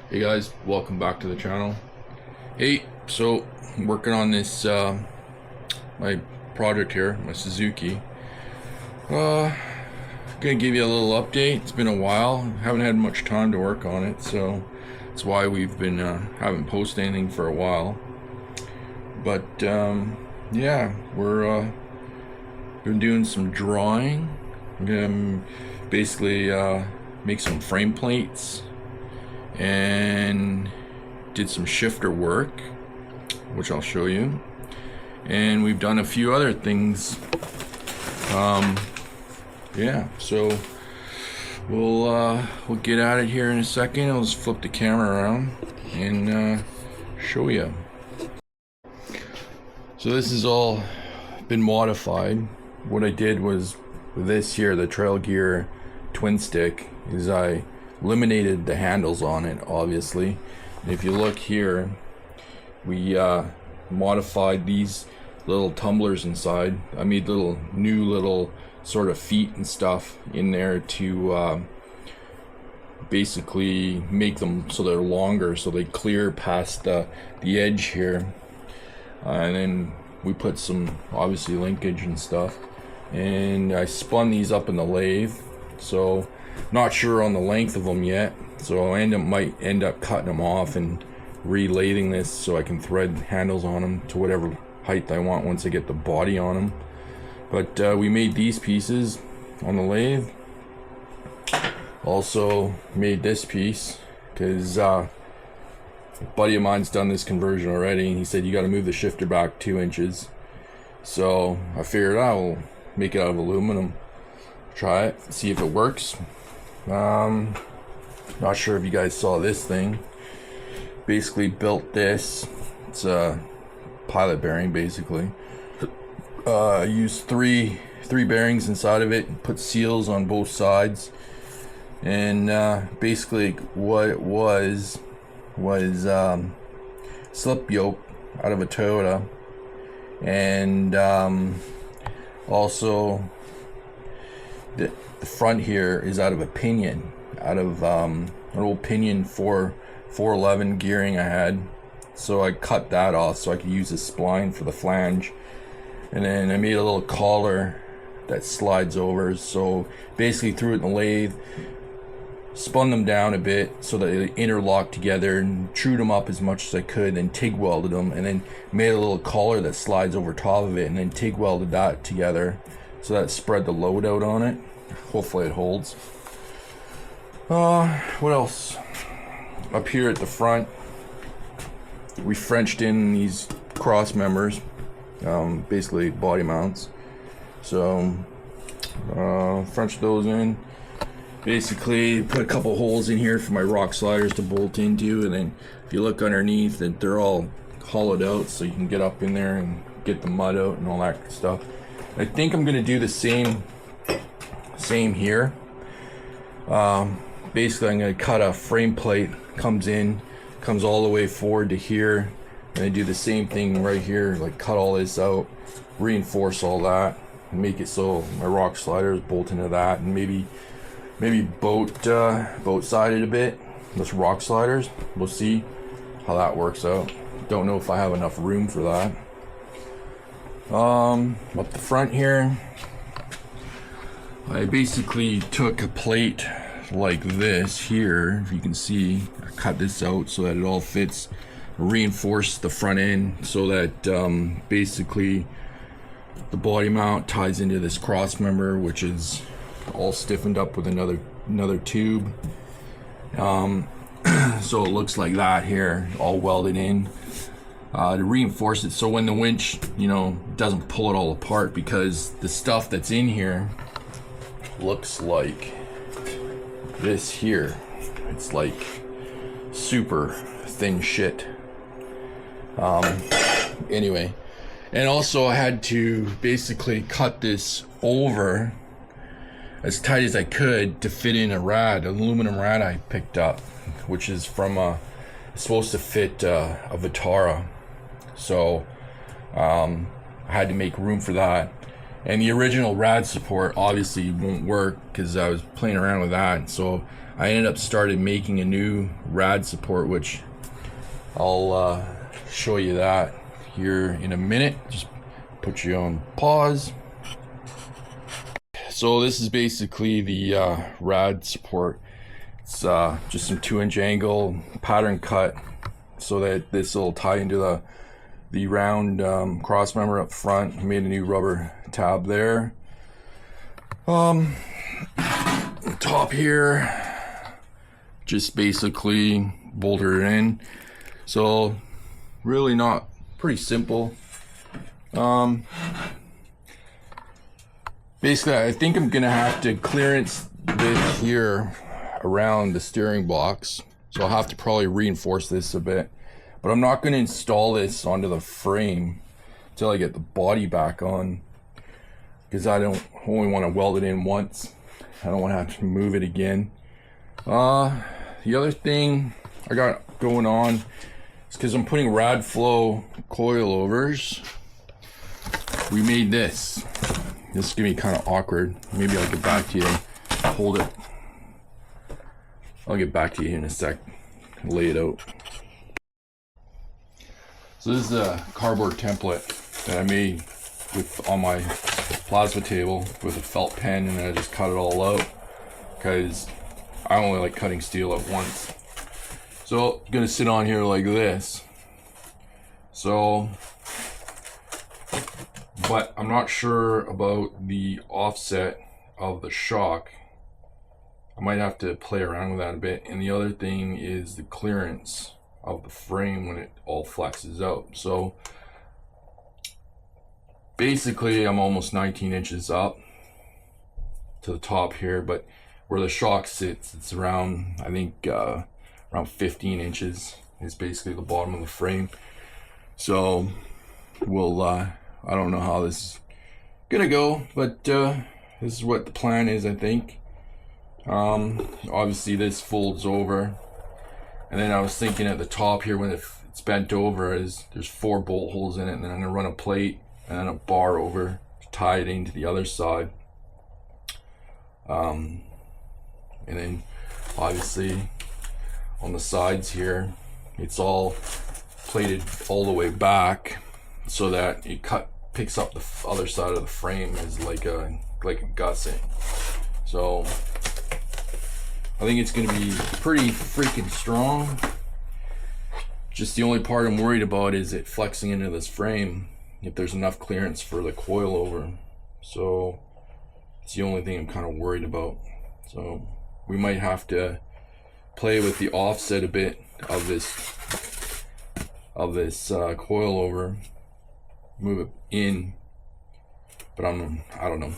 Hey guys, welcome back to the channel. Hey, so I'm working on this my project here, my Suzuki. Gonna give you a little update. It's been a while. Haven't had much time to work on it, so that's why we've been haven't posted anything for a while. But yeah, we're been doing some drawing. I'm gonna basically make some frame plates and did some shifter work, which I'll show you, and we've done a few other things. Yeah, so we'll get at it here in a second. I'll just flip the camera around and show you. So this has all been modified. What I did was this here, the Trail Gear twin stick, is I eliminated the handles on it, obviously. And if you look here, we modified these little tumblers inside. I made new little sort of feet and stuff in there to basically make them so they're longer, so they clear past the edge here. And then we put some obviously linkage and stuff, and I spun these up in the lathe. So not sure on the length of them yet, so I might end up cutting them off and relathing this so I can thread handles on them to whatever height I want once I get the body on them. But we made these pieces on the lathe. Also made this piece because a buddy of mine's done this conversion already, and he said you got to move the shifter back 2 inches. So I figured I will make it out of aluminum, try it, see if it works. Not sure if you guys saw this thing. Basically built this. It's a pilot bearing, basically. I used three bearings inside of it and put seals on both sides. And basically what it was slip yoke out of a Toyota, and also the front here is out of a pinion, out of an old pinion 411 gearing I had. So I cut that off so I could use a spline for the flange, and then I made a little collar that slides over. So basically threw it in the lathe, spun them down a bit so that they interlocked together, and trued them up as much as I could, then TIG welded them, and then made a little collar that slides over top of it, and then TIG welded that together so that spread the load out on it. Hopefully it holds. What else? Up here at the front, we Frenched in these cross members, basically body mounts. So Frenched those in. Basically put a couple holes in here for my rock sliders to bolt into, and then if you look underneath, that they're all hollowed out so you can get up in there and get the mud out and all that good stuff. I think I'm gonna do the same here. Basically I'm gonna cut a frame plate, comes all the way forward to here, and I do the same thing right here, like cut all this out, reinforce all that, and make it so my rock sliders bolt into that, and maybe boat sided a bit with rock sliders. We'll see how that works out. Don't know if I have enough room for that. Up the front here, I basically took a plate like this here, if you can see. I cut this out so that it all fits, reinforced the front end so that basically the body mount ties into this cross member, which is all stiffened up with another tube. So it looks like that here, all welded in to reinforce it so when the winch, doesn't pull it all apart, because the stuff that's in here looks like this here. It's like super thin shit. Anyway, and also I had to basically cut this over as tight as I could to fit in an aluminum rad I picked up, which is from it's supposed to fit a Vitara. So I had to make room for that, And the original rad support obviously won't work because I was playing around with that. So I ended up started making a new rad support, which I'll show you that here in a minute. Just put you on pause. So this is basically the rad support. It's just some 2-inch angle pattern cut so that this will tie into the round cross member up front. I made a new rubber tab there. The top here, just basically bolted it in. So really not, pretty simple. Basically I think I'm gonna have to clearance this here around the steering box. So I'll have to probably reinforce this a bit. But I'm not going to install this onto the frame until I get the body back on, because I don't only want to weld it in once. I don't want to have to move it again. The other thing I got going on is because I'm putting rad flow coilovers. We made this. This is going to be kind of awkward. Maybe I'll get back to you. Hold it. I'll get back to you in a sec. Lay it out. So this is a cardboard template that I made on my plasma table with a felt pen, and I just cut it all out because I only like cutting steel at once. So I'm gonna sit on here like this. So, but I'm not sure about the offset of the shock. I might have to play around with that a bit. And the other thing is the clearance of the frame when it all flexes out. So basically I'm almost 19 inches up to the top here, but where the shock sits, it's around, I think around 15 inches is basically the bottom of the frame. So we'll I don't know how this is gonna go, but this is what the plan is, I think. Obviously this folds over, and then I was thinking at the top here, when it's bent over, is there's 4 bolt holes in it, and then I'm gonna run a plate and then a bar over to tie it into the other side. And then obviously on the sides here, it's all plated all the way back so that it picks up the other side of the frame as like a gusset. So I think it's gonna be pretty freaking strong. Just the only part I'm worried about is it flexing into this frame, if there's enough clearance for the coilover. So it's the only thing I'm kind of worried about. So we might have to play with the offset a bit of this coilover, move it in, but I don't know.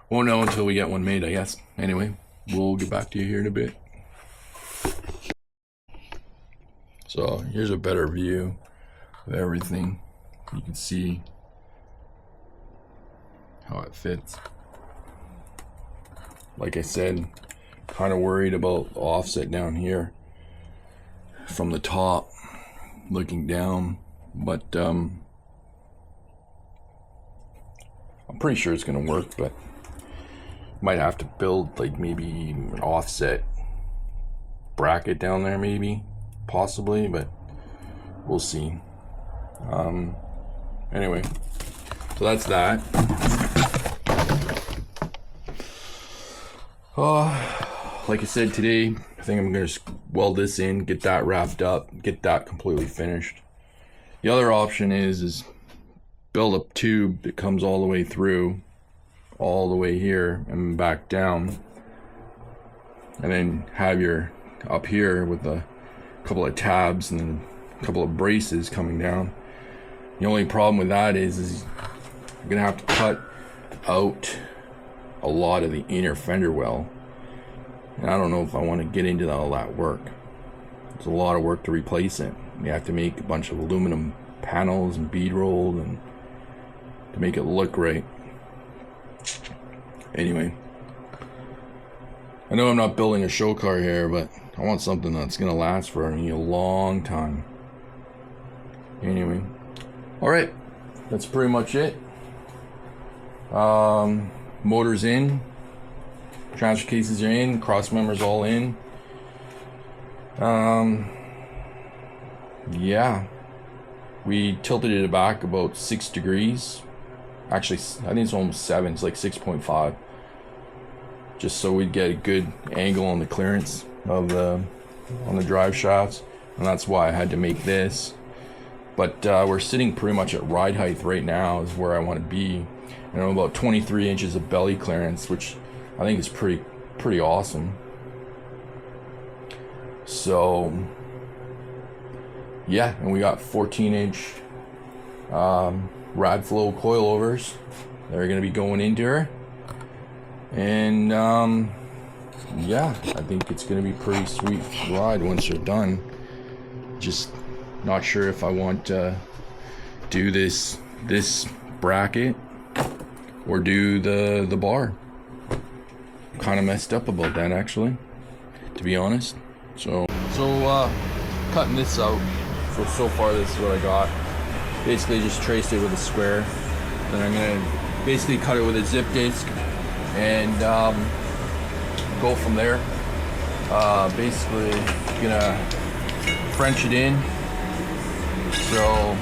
Won't know until we get one made, I guess. Anyway, we'll get back to you here in a bit. So here's a better view of everything. You can see how it fits. Like I said, kind of worried about the offset down here from the top looking down, but I'm pretty sure it's gonna work, but might have to build like maybe an offset bracket down there, maybe, possibly, but we'll see. Anyway, so that's that. Like I said, today I think I'm gonna weld this in, get that wrapped up, get that completely finished. The other option is build a tube that comes all the way through, all the way here and back down, and then have your up here with a couple of tabs and then a couple of braces coming down. The only problem with that is I'm gonna have to cut out a lot of the inner fender well, and I don't know if I want to get into all that work. It's a lot of work to replace it. You have to make a bunch of aluminum panels and bead rolled and to make it look right. Anyway, I know I'm not building a show car here, but I want something that's gonna last for me a long time. Anyway, all right, that's pretty much it. Motor's in, transfer cases are in, cross members all in. Yeah, we tilted it back about 6 degrees. Actually, I think it's almost 7. It's like 6.5, just so we'd get a good angle on the clearance of on the drive shafts, and that's why I had to make this. But we're sitting pretty much at ride height right now is where I want to be, and I'm about 23 inches of belly clearance, which I think is pretty awesome. So yeah, and we got 14-inch rad flow coilovers that are going to be going into her, and yeah, I think it's going to be pretty sweet ride once they're done. Just not sure if I want to do this bracket or do the bar. Kind of messed up about that, actually, to be honest. So cutting this out. So far this is what I got. Basically just traced it with a square. Then I'm gonna basically cut it with a zip disc and go from there. Basically gonna French it in. So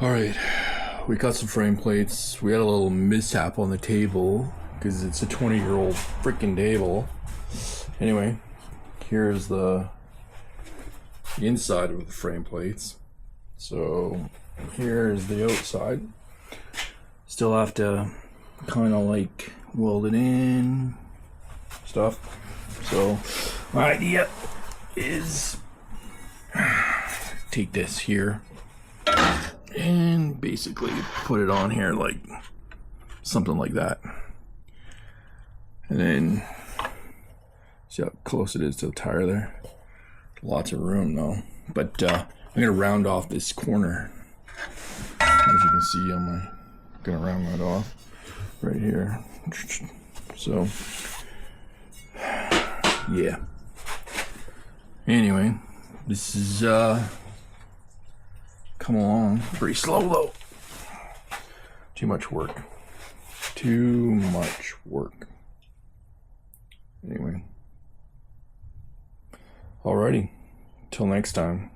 All right, we got some frame plates. We had a little mishap on the table because it's a 20-year-old freaking table. Anyway, here's the inside of the frame plates. So here's the outside. Still have to kind of like weld it in stuff. So my idea is take this here and basically put it on here like something like that, and then see how close it is to the tire there. Lots of room though, but I'm gonna round off this corner. As you can see, I'm gonna round that off right here. So yeah, anyway, this is come along pretty slow though. Too much work. Anyway, alrighty, till next time.